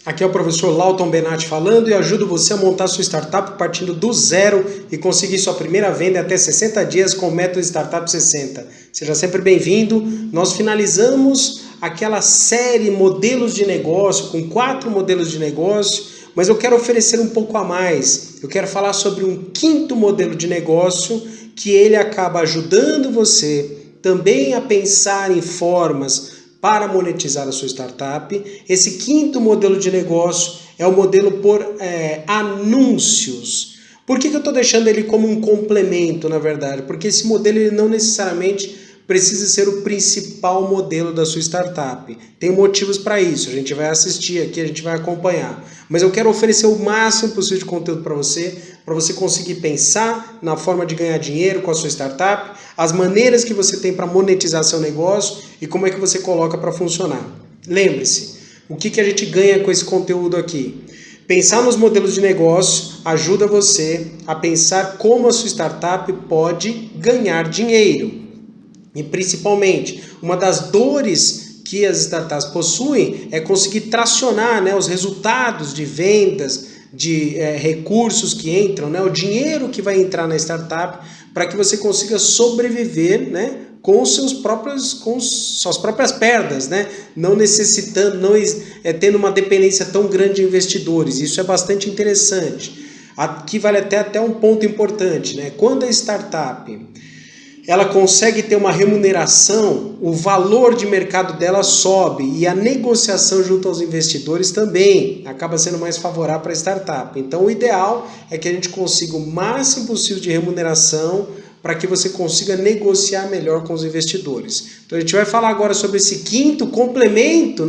Aqui é o professor Lauton Benatti falando e ajudo você a montar sua startup partindo do zero e conseguir sua primeira venda em até 60 dias com o método Startup 60. Seja sempre bem-vindo. Nós finalizamos aquela série modelos de negócio, com 4 modelos de negócio, mas eu quero oferecer um pouco a mais. Eu quero falar sobre um 5º modelo de negócio que ele acaba ajudando você também a pensar em formas para monetizar a sua startup. Esse 5º modelo de negócio é o modelo por anúncios. Por que eu estou deixando ele como um complemento, na verdade? Porque esse modelo ele não necessariamente precisa ser o principal modelo da sua startup. Tem motivos para isso, a gente vai assistir aqui, a gente vai acompanhar. Mas eu quero oferecer o máximo possível de conteúdo para você conseguir pensar na forma de ganhar dinheiro com a sua startup, as maneiras que você tem para monetizar seu negócio e como é que você coloca para funcionar. Lembre-se, o que a gente ganha com esse conteúdo aqui? Pensar nos modelos de negócio ajuda você a pensar como a sua startup pode ganhar dinheiro. E principalmente, uma das dores que as startups possuem é conseguir tracionar, os resultados de vendas, de recursos que entram, o dinheiro que vai entrar na startup para que você consiga sobreviver, com suas próprias perdas, não necessitando, tendo uma dependência tão grande de investidores. Isso é bastante interessante. Aqui vale até um ponto importante, Quando a startup ela consegue ter uma remuneração, o valor de mercado dela sobe e a negociação junto aos investidores também acaba sendo mais favorável para a startup. Então o ideal é que a gente consiga o máximo possível de remuneração para que você consiga negociar melhor com os investidores. Então a gente vai falar agora sobre esse 5º complemento,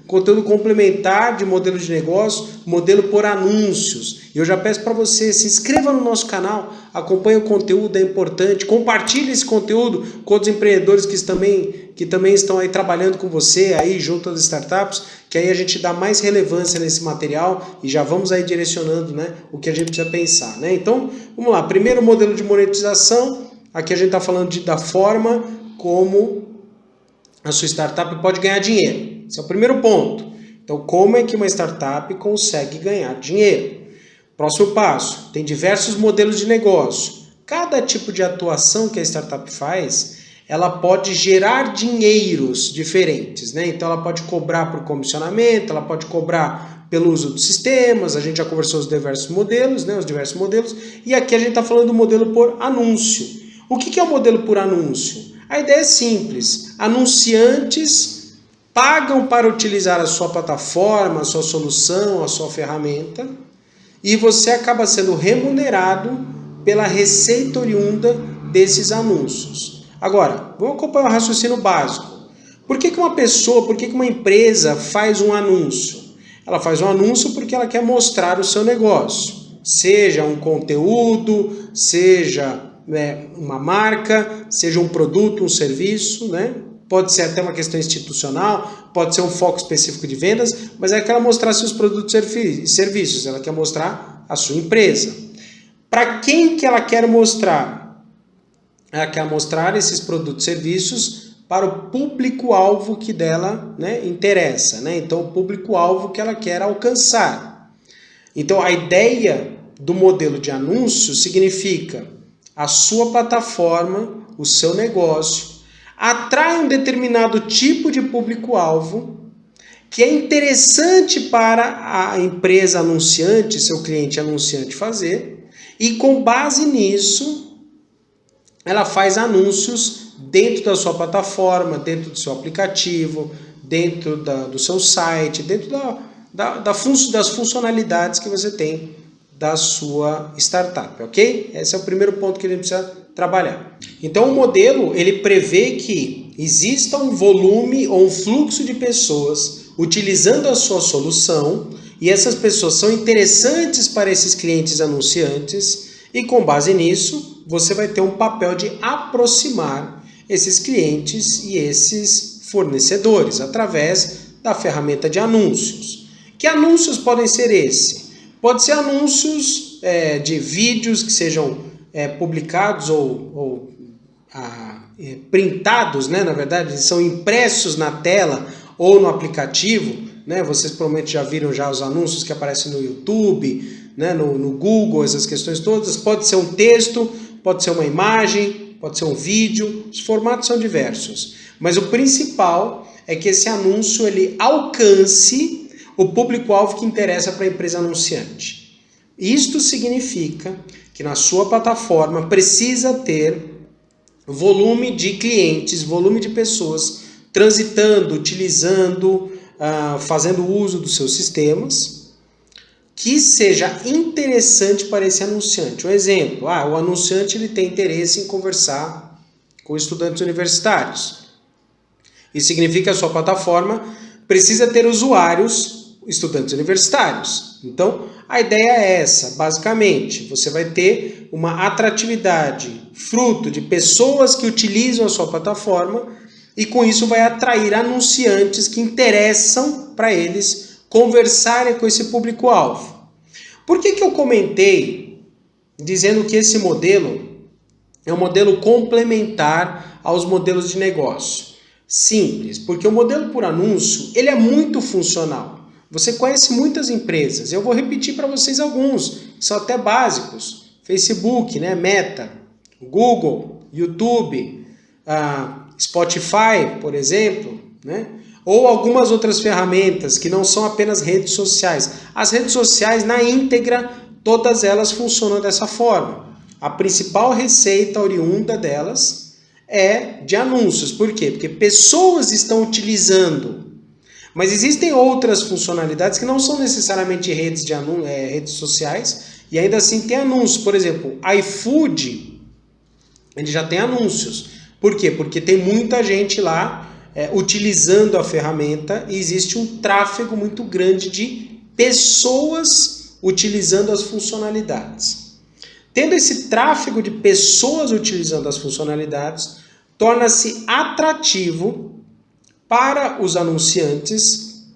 conteúdo complementar de modelo de negócio, modelo por anúncios. E eu já peço para você, se inscreva no nosso canal, acompanhe o conteúdo, é importante, compartilhe esse conteúdo com outros empreendedores que também estão aí trabalhando com você, aí junto às startups, que aí a gente dá mais relevância nesse material e já vamos aí direcionando o que a gente precisa pensar. Então, vamos lá, primeiro modelo de monetização, aqui a gente está falando da forma como a sua startup pode ganhar dinheiro. Esse é o primeiro ponto. Então, como é que uma startup consegue ganhar dinheiro? Próximo passo, tem diversos modelos de negócio. Cada tipo de atuação que a startup faz, ela pode gerar dinheiros diferentes, Então, ela pode cobrar por comissionamento, ela pode cobrar pelo uso dos sistemas, a gente já conversou os diversos modelos, e aqui a gente está falando do modelo por anúncio. O que é o modelo por anúncio? A ideia é simples, anunciantes pagam para utilizar a sua plataforma, a sua solução, a sua ferramenta, e você acaba sendo remunerado pela receita oriunda desses anúncios. Agora, vamos acompanhar o raciocínio básico. Por que uma empresa faz um anúncio? Ela faz um anúncio porque ela quer mostrar o seu negócio. Seja um conteúdo, seja uma marca, seja um produto, um serviço, Pode ser até uma questão institucional, pode ser um foco específico de vendas, mas ela quer mostrar seus produtos e serviços, ela quer mostrar a sua empresa. Para quem que ela quer mostrar? Ela quer mostrar esses produtos e serviços para o público-alvo que dela interessa, Então, o público-alvo que ela quer alcançar. Então, a ideia do modelo de anúncio significa a sua plataforma, o seu negócio, atrai um determinado tipo de público-alvo que é interessante para a empresa anunciante, seu cliente anunciante fazer, e com base nisso, ela faz anúncios dentro da sua plataforma, dentro do seu aplicativo, dentro do seu site, dentro das funcionalidades que você tem da sua startup, ok? Esse é o primeiro ponto que a gente precisa trabalhar. Então o modelo ele prevê que exista um volume ou um fluxo de pessoas utilizando a sua solução e essas pessoas são interessantes para esses clientes anunciantes e com base nisso você vai ter um papel de aproximar esses clientes e esses fornecedores através da ferramenta de anúncios. Que anúncios podem ser esses? Pode ser anúncios de vídeos que sejam publicados ou printados, na verdade, eles são impressos na tela ou no aplicativo, né? Vocês provavelmente já viram já os anúncios que aparecem no YouTube, né? no Google, essas questões todas. Pode ser um texto, pode ser uma imagem, pode ser um vídeo, os formatos são diversos. Mas o principal é que esse anúncio ele alcance o público-alvo que interessa para a empresa anunciante. Isto significa que na sua plataforma precisa ter volume de clientes, volume de pessoas transitando, utilizando, fazendo uso dos seus sistemas, que seja interessante para esse anunciante. Um exemplo, o anunciante ele tem interesse em conversar com estudantes universitários. Isso significa que a sua plataforma precisa ter usuários, estudantes universitários. Então, a ideia é essa, basicamente. Você vai ter uma atratividade fruto de pessoas que utilizam a sua plataforma e com isso vai atrair anunciantes que interessam para eles conversarem com esse público-alvo. Por que eu comentei dizendo que esse modelo é um modelo complementar aos modelos de negócio? Simples, porque o modelo por anúncio ele é muito funcional. Você conhece muitas empresas, eu vou repetir para vocês alguns, são até básicos. Facebook, né? Meta, Google, YouTube, Spotify, por exemplo, né? Ou algumas outras ferramentas que não são apenas redes sociais. As redes sociais, na íntegra, todas elas funcionam dessa forma. A principal receita oriunda delas é de anúncios. Por quê? Porque pessoas estão utilizando. Mas existem outras funcionalidades que não são necessariamente redes sociais e ainda assim tem anúncios. Por exemplo, iFood, ele já tem anúncios. Por quê? Porque tem muita gente lá utilizando a ferramenta e existe um tráfego muito grande de pessoas utilizando as funcionalidades. Tendo esse tráfego de pessoas utilizando as funcionalidades, torna-se atrativo para os anunciantes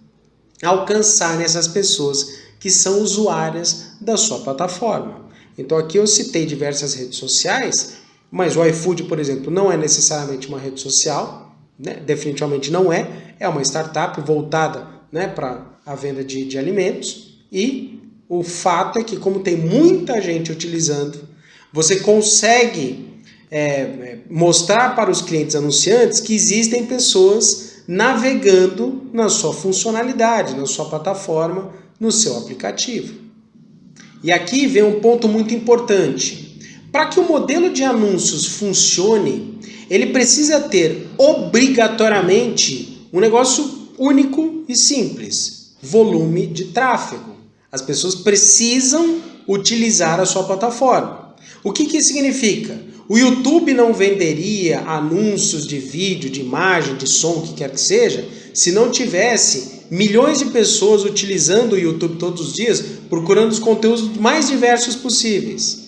alcançarem essas pessoas que são usuárias da sua plataforma. Então aqui eu citei diversas redes sociais, mas o iFood, por exemplo, não é necessariamente uma rede social, né? Definitivamente não é uma startup voltada, né, para a venda de alimentos, e o fato é que como tem muita gente utilizando, você consegue mostrar para os clientes anunciantes que existem pessoas navegando na sua funcionalidade, na sua plataforma, no seu aplicativo. E aqui vem um ponto muito importante. Para que o modelo de anúncios funcione, ele precisa ter obrigatoriamente um negócio único e simples: volume de tráfego. As pessoas precisam utilizar a sua plataforma. O que isso significa? O YouTube não venderia anúncios de vídeo, de imagem, de som, o que quer que seja, se não tivesse milhões de pessoas utilizando o YouTube todos os dias, procurando os conteúdos mais diversos possíveis.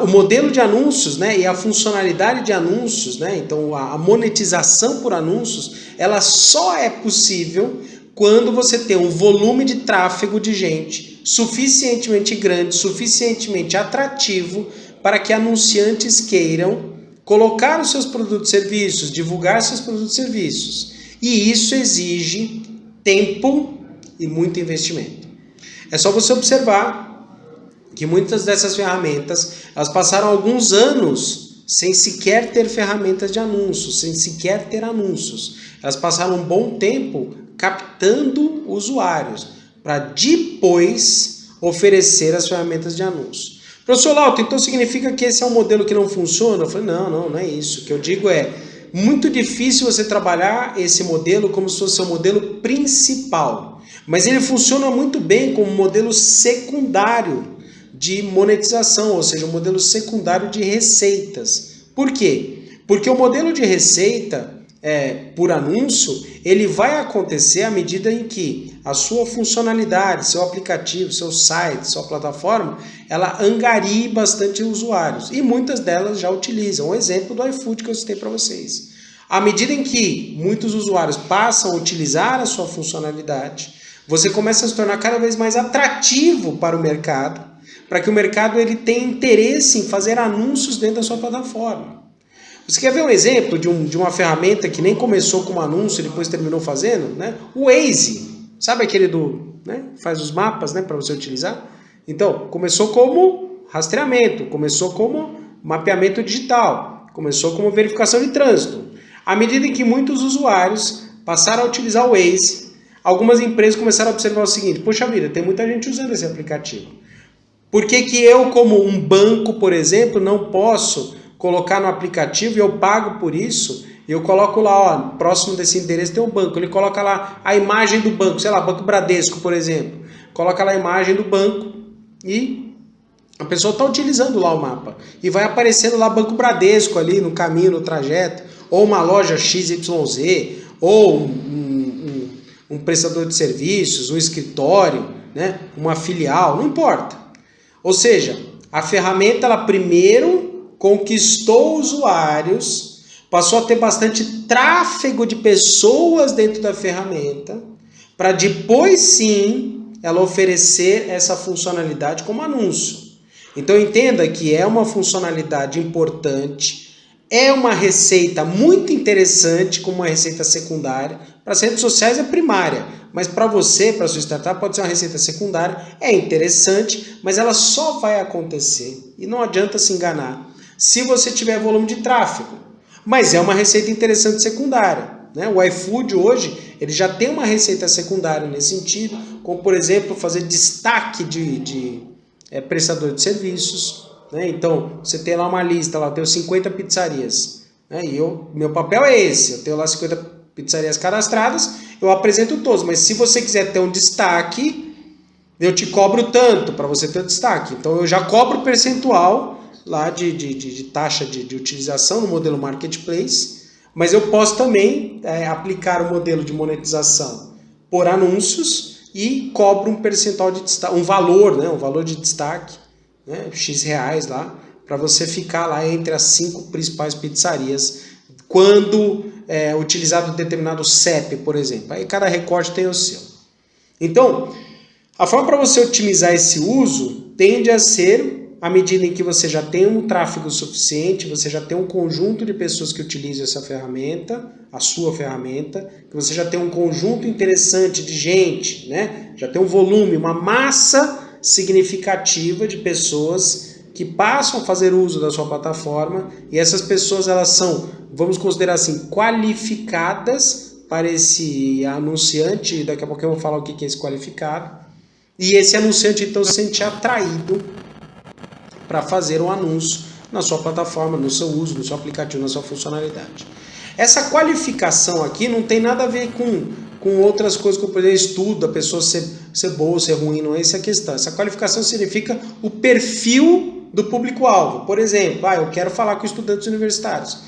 O modelo de anúncios, né, e a funcionalidade de anúncios, né, então a monetização por anúncios, ela só é possível quando você tem um volume de tráfego de gente suficientemente grande, suficientemente atrativo para que anunciantes queiram colocar os seus produtos e serviços, divulgar seus produtos e serviços. E isso exige tempo e muito investimento. É só você observar que muitas dessas ferramentas, elas passaram alguns anos sem sequer ter ferramentas de anúncios, sem sequer ter anúncios. Elas passaram um bom tempo captando usuários para depois oferecer as ferramentas de anúncio. Professor Lauto, então significa que esse é um modelo que não funciona? Eu falei, não é isso. O que eu digo é, muito difícil você trabalhar esse modelo como se fosse o modelo principal. Mas ele funciona muito bem como modelo secundário de monetização, ou seja, um modelo secundário de receitas. Por quê? Porque o modelo de receita por anúncio, ele vai acontecer à medida em que a sua funcionalidade, seu aplicativo, seu site, sua plataforma, ela angarie bastante usuários. E muitas delas já utilizam. Um exemplo do iFood que eu citei para vocês. À medida em que muitos usuários passam a utilizar a sua funcionalidade, você começa a se tornar cada vez mais atrativo para o mercado, para que o mercado ele tenha interesse em fazer anúncios dentro da sua plataforma. Você quer ver um exemplo de uma ferramenta que nem começou como anúncio e depois terminou fazendo? Né? O Waze. Sabe aquele né, faz os mapas, né, para você utilizar? Então, começou como rastreamento, começou como mapeamento digital, começou como verificação de trânsito. À medida em que muitos usuários passaram a utilizar o Waze, algumas empresas começaram a observar o seguinte: poxa vida, tem muita gente usando esse aplicativo. Por que que eu, como um banco, por exemplo, não posso colocar no aplicativo e eu pago por isso? Eu coloco lá, ó, próximo desse endereço tem um banco. Ele coloca lá a imagem do banco, sei lá, Banco Bradesco, por exemplo. Coloca lá a imagem do banco e a pessoa está utilizando lá o mapa. E vai aparecendo lá Banco Bradesco ali no caminho, no trajeto. Ou uma loja XYZ, ou um prestador de serviços, um escritório, né? Uma filial, não importa. Ou seja, a ferramenta ela primeiro conquistou usuários, passou a ter bastante tráfego de pessoas dentro da ferramenta, para depois sim ela oferecer essa funcionalidade como anúncio. Então entenda que é uma funcionalidade importante, é uma receita muito interessante como uma receita secundária. Para as redes sociais é primária, mas para você, para a sua startup, pode ser uma receita secundária, é interessante, mas ela só vai acontecer, e não adianta se enganar, se você tiver volume de tráfego. Mas é uma receita interessante secundária, né? O iFood hoje ele já tem uma receita secundária nesse sentido, como por exemplo fazer destaque de prestador de serviços, né? Então você tem lá uma lista, lá, eu tenho 50 pizzarias, né? E meu papel é esse, eu tenho lá 50 pizzarias cadastradas, eu apresento todos, mas se você quiser ter um destaque, eu te cobro tanto para você ter o destaque. Então eu já cobro percentual lá de taxa de utilização no modelo Marketplace, mas eu posso também aplicar o modelo de monetização por anúncios e cobro um percentual de destaque, um valor, né, um valor de destaque, né, X reais lá, para você ficar lá entre as 5 principais pizzarias, quando utilizado determinado CEP, por exemplo. Aí cada recorte tem o seu. Então, a forma para você otimizar esse uso tende a ser à medida em que você já tem um tráfego suficiente, você já tem um conjunto de pessoas que utilizam essa ferramenta, a sua ferramenta, que você já tem um conjunto interessante de gente, né? Já tem um volume, uma massa significativa de pessoas que passam a fazer uso da sua plataforma, e essas pessoas elas são, vamos considerar assim, qualificadas para esse anunciante. Daqui a pouco eu vou falar o que é esse qualificado, e esse anunciante então se sente atraído para fazer um anúncio na sua plataforma, no seu uso, no seu aplicativo, na sua funcionalidade. Essa qualificação aqui não tem nada a ver com outras coisas, como por exemplo, estudo, da pessoa ser boa ou ser ruim, não é essa a questão. Essa qualificação significa o perfil do público-alvo. Por exemplo, eu quero falar com estudantes universitários.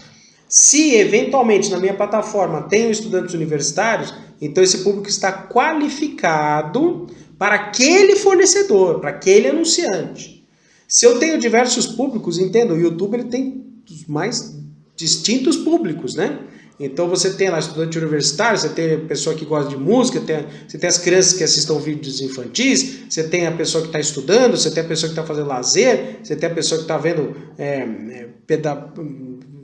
Se eventualmente na minha plataforma tenho estudantes universitários, então esse público está qualificado para aquele fornecedor, para aquele anunciante. Se eu tenho diversos públicos, entenda, o YouTube ele tem os mais distintos públicos, né? Então você tem lá estudante universitário, você tem a pessoa que gosta de música, você tem as crianças que assistam vídeos infantis, você tem a pessoa que está estudando, você tem a pessoa que está fazendo lazer, você tem a pessoa que está vendo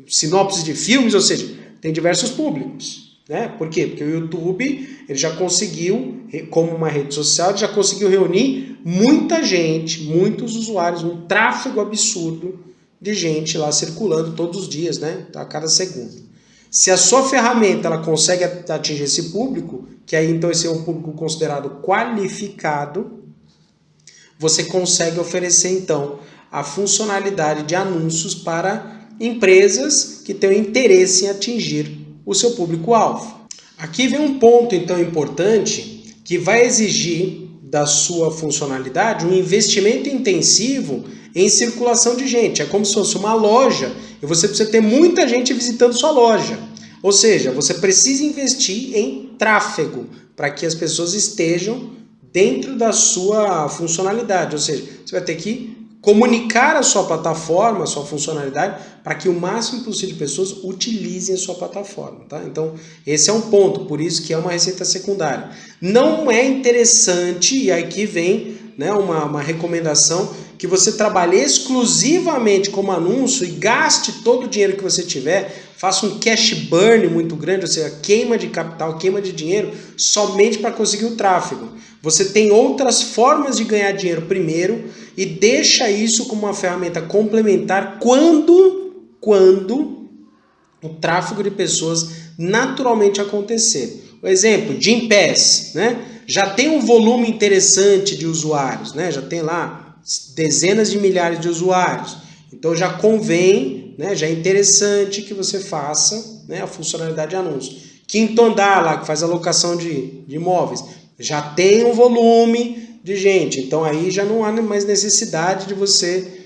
sinopse de filmes, ou seja, tem diversos públicos. Né? Por quê? Porque o YouTube ele já conseguiu, como uma rede social, ele já conseguiu reunir muita gente, muitos usuários, um tráfego absurdo de gente lá circulando todos os dias, né? A cada segundo. Se a sua ferramenta ela consegue atingir esse público, que aí então esse é um público considerado qualificado, você consegue oferecer então a funcionalidade de anúncios para empresas que tenham interesse em atingir o seu público-alvo. Aqui vem um ponto então importante que vai exigir da sua funcionalidade um investimento intensivo em circulação de gente. É como se fosse uma loja e você precisa ter muita gente visitando sua loja. Ou seja, você precisa investir em tráfego para que as pessoas estejam dentro da sua funcionalidade. Ou seja, você vai ter que comunicar a sua plataforma, a sua funcionalidade, para que o máximo possível de pessoas utilizem a sua plataforma. Tá? Então, esse é um ponto, por isso que é uma receita secundária. Não é interessante, e aqui vem uma recomendação, que você trabalhe exclusivamente como anúncio e gaste todo o dinheiro que você tiver faça um cash burn muito grande, ou seja, queima de capital, queima de dinheiro, somente para conseguir o tráfego. Você tem outras formas de ganhar dinheiro primeiro e deixa isso como uma ferramenta complementar quando o tráfego de pessoas naturalmente acontecer. O exemplo, Gympass, né? Já tem um volume interessante de usuários, né? Já tem lá dezenas de milhares de usuários. Então já convém, né? Já é interessante que você faça, né, a funcionalidade de anúncio. Quinto Andar lá, que faz alocação de imóveis, já tem um volume de gente. Então aí já não há mais necessidade de você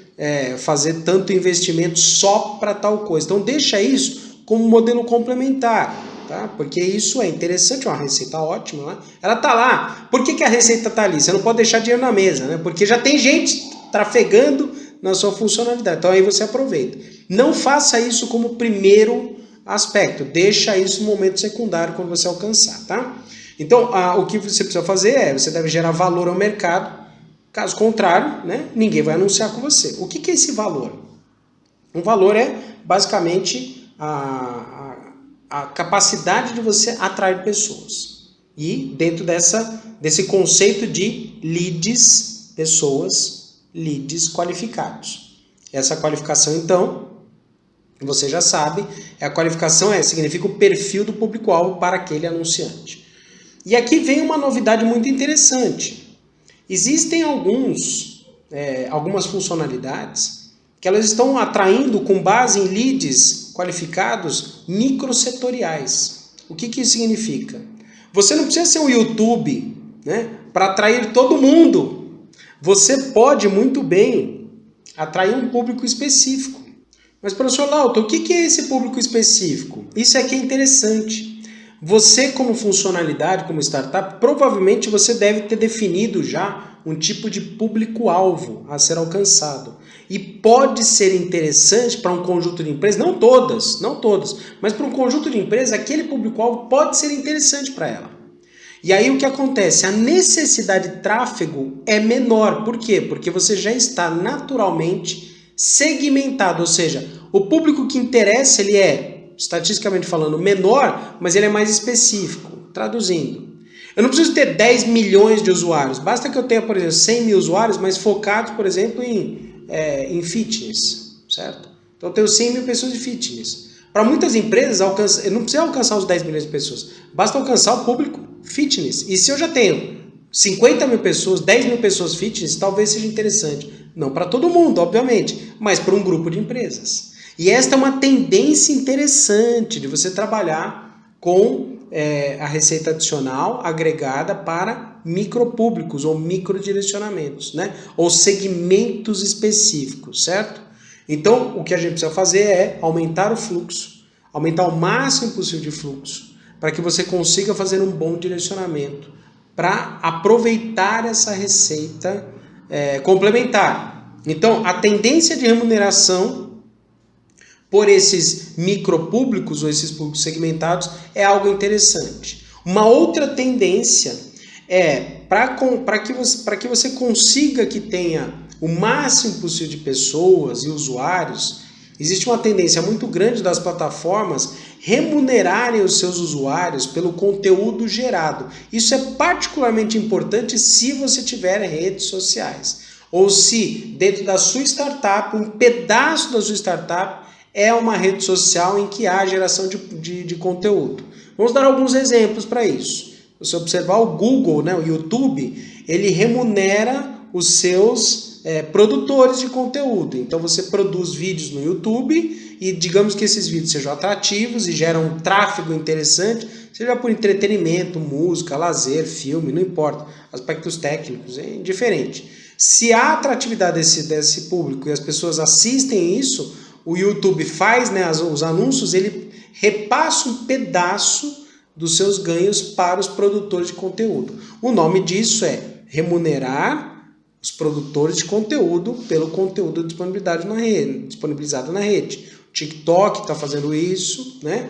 fazer tanto investimento só para tal coisa. Então deixa isso como modelo complementar. Tá? Porque isso é interessante, é uma receita ótima, né? Ela tá lá. Por que a receita tá ali? Você não pode deixar dinheiro na mesa, né? Porque já tem gente trafegando na sua funcionalidade. Então aí você aproveita. Não faça isso como primeiro aspecto. Deixa isso no momento secundário quando você alcançar, tá? Então o que você precisa fazer você deve gerar valor ao mercado. Caso contrário, né? Ninguém vai anunciar com você. O que é esse valor? Um valor é basicamente a capacidade de você atrair pessoas. E dentro desse conceito de leads, pessoas, leads qualificados. Essa qualificação, então, você já sabe, a qualificação significa o perfil do público-alvo para aquele anunciante. E aqui vem uma novidade muito interessante. Existem algumas funcionalidades que elas estão atraindo com base em leads qualificados microsetoriais. O que isso significa? Você não precisa ser um YouTube, né, para atrair todo mundo. Você pode muito bem atrair um público específico. Mas, professor Lauto, o que é esse público específico? Isso aqui é interessante. Você, como funcionalidade, como startup, provavelmente você deve ter definido já um tipo de público-alvo a ser alcançado. E pode ser interessante para um conjunto de empresas, não todas, mas para um conjunto de empresas, aquele público-alvo pode ser interessante para ela. E aí o que acontece? A necessidade de tráfego é menor. Por quê? Porque você já está naturalmente segmentado, ou seja, o público que interessa, ele é, estatisticamente falando, menor, mas ele é mais específico. Traduzindo, eu não preciso ter 10 milhões de usuários, basta que eu tenha, por exemplo, 100 mil usuários, mas focados, por exemplo, em fitness, certo? Então eu tenho 100 mil pessoas de fitness. Para muitas empresas, eu não preciso alcançar os 10 milhões de pessoas, basta alcançar o público fitness. E se eu já tenho 50 mil pessoas, 10 mil pessoas fitness, talvez seja interessante. Não para todo mundo, obviamente, mas para um grupo de empresas. E esta é uma tendência interessante de você trabalhar com a receita adicional agregada para micropúblicos ou microdirecionamentos, né? Ou segmentos específicos, certo? Então, o que a gente precisa fazer é aumentar o fluxo, aumentar o máximo possível de fluxo, para que você consiga fazer um bom direcionamento, para aproveitar essa receita complementar. Então, a tendência de remuneração por esses micropúblicos ou esses públicos segmentados é algo interessante. Uma outra tendência é para que você consiga que tenha o máximo possível de pessoas e usuários, existe uma tendência muito grande das plataformas remunerarem os seus usuários pelo conteúdo gerado. Isso é particularmente importante se você tiver redes sociais. Ou se dentro da sua startup, um pedaço da sua startup é uma rede social em que há geração de conteúdo. Vamos dar alguns exemplos para isso. Se você observar o Google, né, o YouTube, ele remunera os seus produtores de conteúdo. Então você produz vídeos no YouTube e digamos que esses vídeos sejam atrativos e geram um tráfego interessante, seja por entretenimento, música, lazer, filme, não importa, aspectos técnicos, é indiferente. Se há atratividade desse público e as pessoas assistem isso, o YouTube faz, né, os anúncios, ele repassa um pedaço dos seus ganhos para os produtores de conteúdo. O nome disso é remunerar os produtores de conteúdo pelo conteúdo disponibilizado na rede. O TikTok está fazendo isso, né?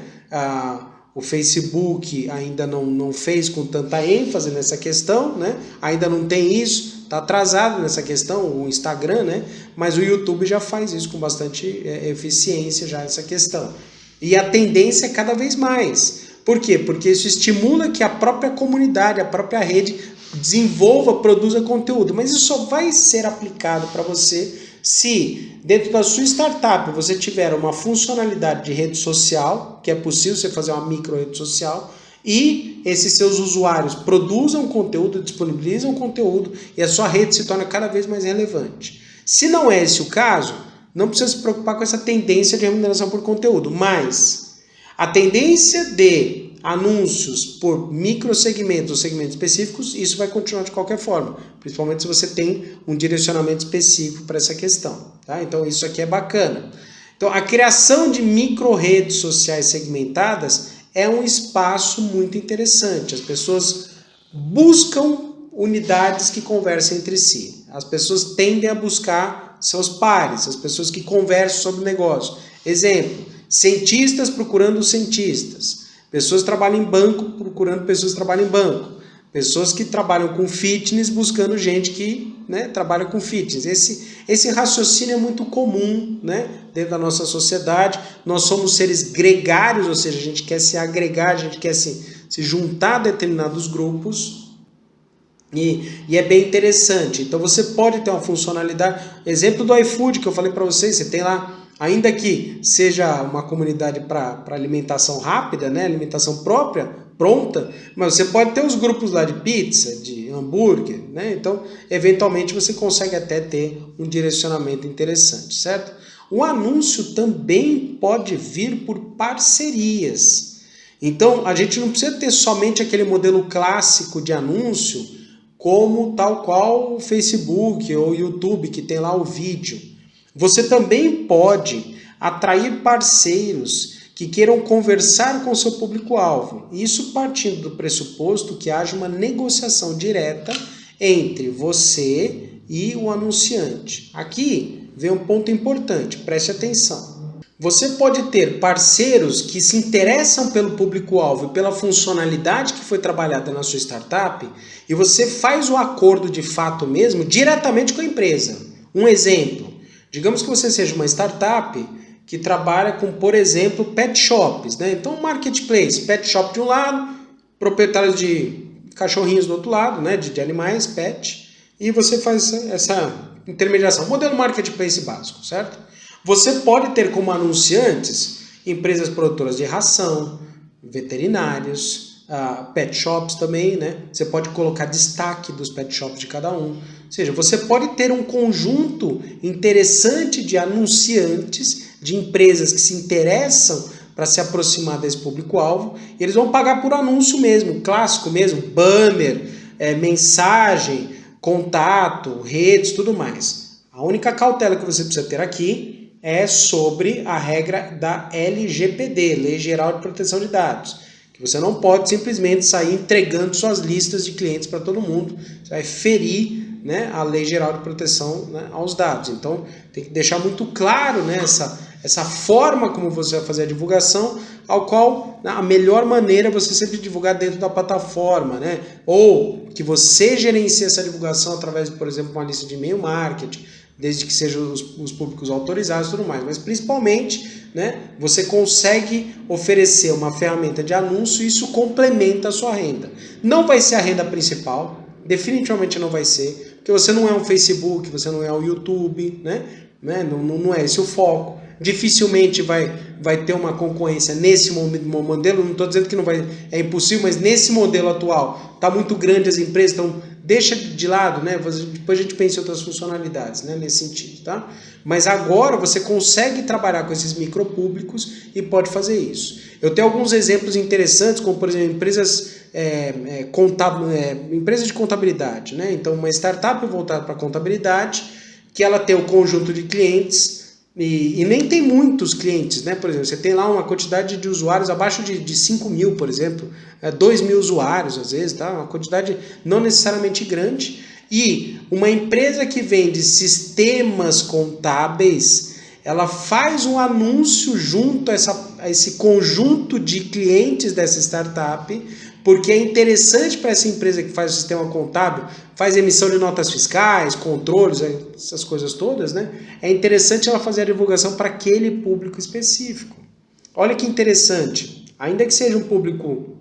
O Facebook ainda não fez com tanta ênfase nessa questão, né? Ainda não tem isso, está atrasado nessa questão, o Instagram, né? Mas o YouTube já faz isso com bastante eficiência, já essa questão. E a tendência é cada vez mais. Por quê? Porque isso estimula que a própria comunidade, a própria rede desenvolva, produza conteúdo. Mas isso só vai ser aplicado para você se dentro da sua startup você tiver uma funcionalidade de rede social, que é possível você fazer uma micro rede social, e esses seus usuários produzam conteúdo, disponibilizam conteúdo e a sua rede se torna cada vez mais relevante. Se não é esse o caso, não precisa se preocupar com essa tendência de remuneração por conteúdo, mas a tendência de anúncios por microsegmentos ou segmentos específicos, isso vai continuar de qualquer forma, principalmente se você tem um direcionamento específico para essa questão. Tá? Então isso aqui é bacana. Então a criação de micro-redes sociais segmentadas é um espaço muito interessante. As pessoas buscam unidades que conversem entre si. As pessoas tendem a buscar seus pares, as pessoas que conversam sobre negócio. Exemplo, cientistas procurando cientistas. Pessoas que trabalham em banco procurando pessoas que trabalham em banco. Pessoas que trabalham com fitness buscando gente que trabalha com fitness. Esse raciocínio é muito comum dentro da nossa sociedade. Nós somos seres gregários, ou seja, a gente quer se agregar, a gente quer se juntar a determinados grupos. E é bem interessante. Então você pode ter uma funcionalidade. Exemplo do iFood que eu falei para vocês, você tem lá, ainda que seja uma comunidade para alimentação rápida, alimentação própria, pronta, mas você pode ter os grupos lá de pizza, de hambúrguer, então eventualmente você consegue até ter um direcionamento interessante, certo? O anúncio também pode vir por parcerias. Então a gente não precisa ter somente aquele modelo clássico de anúncio, como tal qual o Facebook ou o YouTube, que tem lá o vídeo. Você também pode atrair parceiros que queiram conversar com o seu público-alvo. Isso partindo do pressuposto que haja uma negociação direta entre você e o anunciante. Aqui vem um ponto importante, preste atenção. Você pode ter parceiros que se interessam pelo público-alvo e pela funcionalidade que foi trabalhada na sua startup e você faz o acordo de fato mesmo diretamente com a empresa. Um exemplo, digamos que você seja uma startup que trabalha com, por exemplo, pet shops. Então, marketplace, pet shop de um lado, proprietários de cachorrinhos do outro lado, de animais, pet, e você faz essa intermediação. Modelo marketplace básico, certo? Você pode ter como anunciantes empresas produtoras de ração, veterinários, pet shops também, Você pode colocar destaque dos pet shops de cada um. Ou seja, você pode ter um conjunto interessante de anunciantes, de empresas que se interessam para se aproximar desse público-alvo, e eles vão pagar por anúncio mesmo, clássico mesmo, banner, mensagem, contato, redes, tudo mais. A única cautela que você precisa ter aqui é sobre a regra da LGPD, Lei Geral de Proteção de Dados, que você não pode simplesmente sair entregando suas listas de clientes para todo mundo, você vai ferir a Lei Geral de Proteção aos dados. Então tem que deixar muito claro essa forma como você vai fazer a divulgação, ao qual a melhor maneira é você sempre divulgar dentro da plataforma, ou que você gerencie essa divulgação através de, por exemplo, uma lista de e-mail marketing, desde que sejam os públicos autorizados e tudo mais, mas principalmente você consegue oferecer uma ferramenta de anúncio e isso complementa a sua renda. Não vai ser a renda principal, definitivamente não vai ser, porque você não é um Facebook, você não é um YouTube, não é esse o foco. Dificilmente vai ter uma concorrência nesse modelo, não estou dizendo que não vai, é impossível, mas nesse modelo atual está muito grande as empresas, então deixa de lado, depois a gente pensa em outras funcionalidades nesse sentido, tá? Mas agora você consegue trabalhar com esses micropúblicos e pode fazer isso. Eu tenho alguns exemplos interessantes, como por exemplo empresas de contabilidade, Então uma startup voltada para contabilidade, que ela tem um conjunto de clientes e nem tem muitos clientes, Por exemplo, você tem lá uma quantidade de usuários abaixo de 5 mil, por exemplo, 2 mil usuários às vezes, tá? Uma quantidade não necessariamente grande. E uma empresa que vende sistemas contábeis, ela faz um anúncio junto a esse conjunto de clientes dessa startup, porque é interessante para essa empresa que faz o sistema contábil, faz emissão de notas fiscais, controles, essas coisas todas, É interessante ela fazer a divulgação para aquele público específico. olha que interessante, ainda que seja um público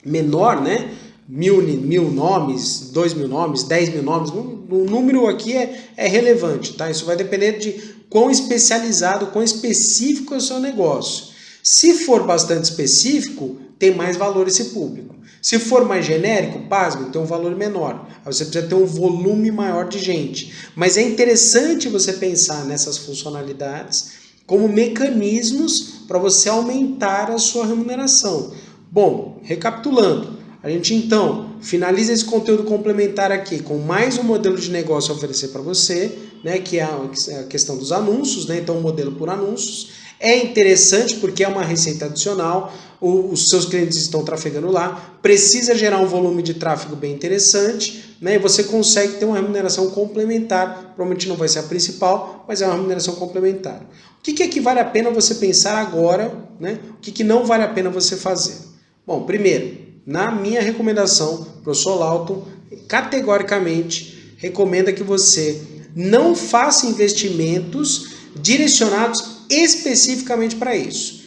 menor, né? 1.000 nomes, 2.000 nomes, 10.000 nomes, o número aqui é relevante, tá? Isso vai depender de quão especializado, quão específico é o seu negócio. Se for bastante específico, tem mais valor esse público. Se for mais genérico, pasme, tem um valor menor. Aí você precisa ter um volume maior de gente. Mas é interessante você pensar nessas funcionalidades como mecanismos para você aumentar a sua remuneração. Bom, recapitulando, a gente então finaliza esse conteúdo complementar aqui com mais um modelo de negócio a oferecer para você, né, que é a questão dos anúncios, né, então um modelo por anúncios. É interessante porque é uma receita adicional, os seus clientes estão trafegando lá, precisa gerar um volume de tráfego bem interessante, né, e você consegue ter uma remuneração complementar, provavelmente não vai ser a principal, mas é uma remuneração complementar. O que é que vale a pena você pensar agora, né? O que não vale a pena você fazer? Bom, primeiro, na minha recomendação, o professor Lauton categoricamente recomenda que você não faça investimentos direcionados especificamente para isso.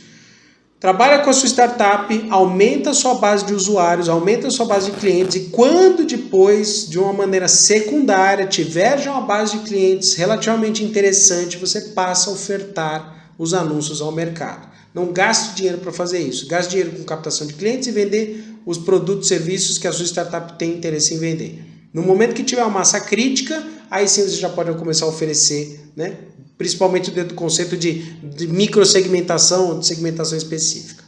Trabalha com a sua startup, aumenta a sua base de usuários, aumenta a sua base de clientes e quando depois, de uma maneira secundária, tiver já uma base de clientes relativamente interessante, você passa a ofertar os anúncios ao mercado. Não gaste dinheiro para fazer isso. Gaste dinheiro com captação de clientes e vender os produtos e serviços que a sua startup tem interesse em vender. No momento que tiver uma massa crítica, aí sim você já pode começar a oferecer, né? Principalmente dentro do conceito de microsegmentação, de segmentação específica.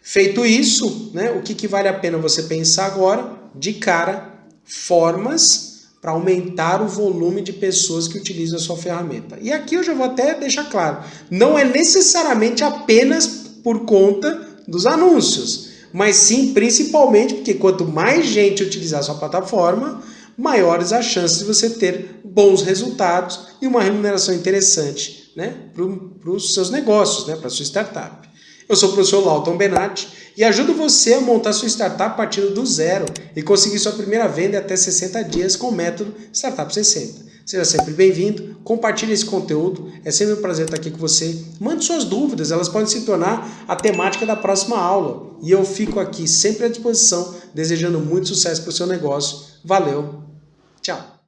Feito isso, né, o que vale a pena você pensar agora? De cara, formas para aumentar o volume de pessoas que utilizam a sua ferramenta. E aqui eu já vou até deixar claro, não é necessariamente apenas por conta dos anúncios, mas sim principalmente porque quanto mais gente utilizar a sua plataforma, maiores as chances de você ter bons resultados e uma remuneração interessante, né, para os seus negócios, né, para a sua startup. Eu sou o professor Lauton Benatti e ajudo você a montar sua startup partindo do zero e conseguir sua primeira venda em até 60 dias com o método Startup 60. Seja sempre bem-vindo, compartilhe esse conteúdo, é sempre um prazer estar aqui com você. Mande suas dúvidas, elas podem se tornar a temática da próxima aula. E eu fico aqui sempre à disposição, desejando muito sucesso para o seu negócio. Valeu, tchau!